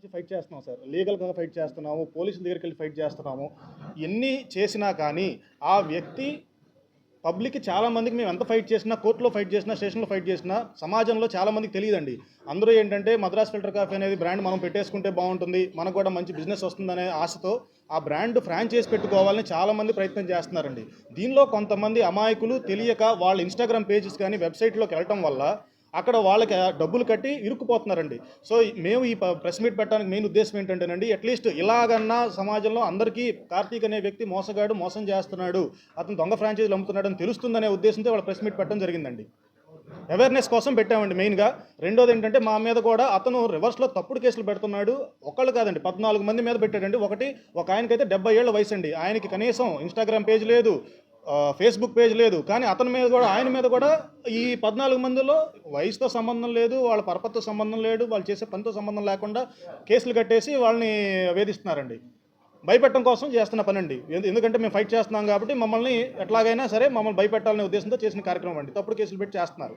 Fight చేస్తున్నాం sir. లీగల్‌గా fight చేస్తున్నాము. పోలీసుల దగ్గరికెళ్ళి ఫైట్ చేస్తున్నాము. ఎన్ని చేసినా కానీ ఆ వ్యక్తి పబ్లిక్‌కి చాలా మందికి మేము ఎంత ఫైట్ చేసినా, కోర్ట్‌లో ఫైట్ చేసినా, స్టేషన్‌లో ఫైట్ చేసినా సమాజంలో చాలా మందికి తెలీదండి. అందరూ ఏంటంటే మద్రాస్ ఫిల్టర్ కాఫీ అనేది బ్రాండ్ మనం పెట్టేసుకుంటే బాగుంటుంది. మనకు కూడా మంచి బిజినెస్ వస్తుందనే ఆశతో ఆ బ్రాండ్ ఫ్రాంచైజ్ పెట్టుకోవాలని చాలామంది ప్రయత్నం చేస్తున్నారండి. దీనిలో కొంతమంది అమాయకులు తెలియక వాళ్ళ ఇన్‌స్టాగ్రామ్ పేజెస్ కానీ వెబ్‌సైట్‌లోకి వెళ్ళటం వల్ల అక్కడ వాళ్ళకి డబ్బులు కట్టి ఇరుక్కుపోతున్నారండి. సో, మేము ఈ ప్రెస్ మీట్ పెట్టడానికి మెయిన్ ఉద్దేశ్యం ఏంటంటేనండి, అట్లీస్ట్ ఇలాగన్నా సమాజంలో అందరికీ కార్తీక్ అనే వ్యక్తి మోసగాడు, మోసం చేస్తున్నాడు, అతను దొంగ ఫ్రాంచైజీలు అమ్ముతున్నాడు అని తెలుస్తుందనే ఉద్దేశంతో వాళ్ళ ప్రెస్ మీట్ పెట్టడం జరిగిందండి. అవేర్నెస్ కోసం పెట్టామండి మెయిన్‌గా. రెండోది ఏంటంటే మా మీద కూడా అతను రివర్స్‌లో తప్పుడు కేసులు పెడుతున్నాడు. ఒకళ్ళు కాదండి 14 మంది మీద పెట్టాడండి. ఒక ఆయనకైతే 70 ఏళ్ల వయసండి. ఆయనకి కనీసం ఇన్‌స్టాగ్రామ్ పేజ్ లేదు. ఫేస్‌బుక్ పేజ్ లేదు. కానీ అతని మీద కూడా ఆయన మీద కూడా ఈ 14 మందిలో వయసుతో సంబంధం లేదు, వాళ్ళ పరపతితో సంబంధం లేదు, వాళ్ళు చేసే పనితో సంబంధం లేకుండా కేసులు కట్టేసి వాళ్ళని వేధిస్తున్నారండి. భయపెట్టడం కోసం చేస్తున్న పనండి. ఎందుకంటే మేము ఫైట్ చేస్తున్నాం కాబట్టి మమ్మల్ని ఎట్లాగైనా సరే మమ్మల్ని భయపెట్టాలనే ఉద్దేశంతో చేసిన కార్యక్రమం అండి. తప్పుడు కేసులు పెట్టి చేస్తున్నారు.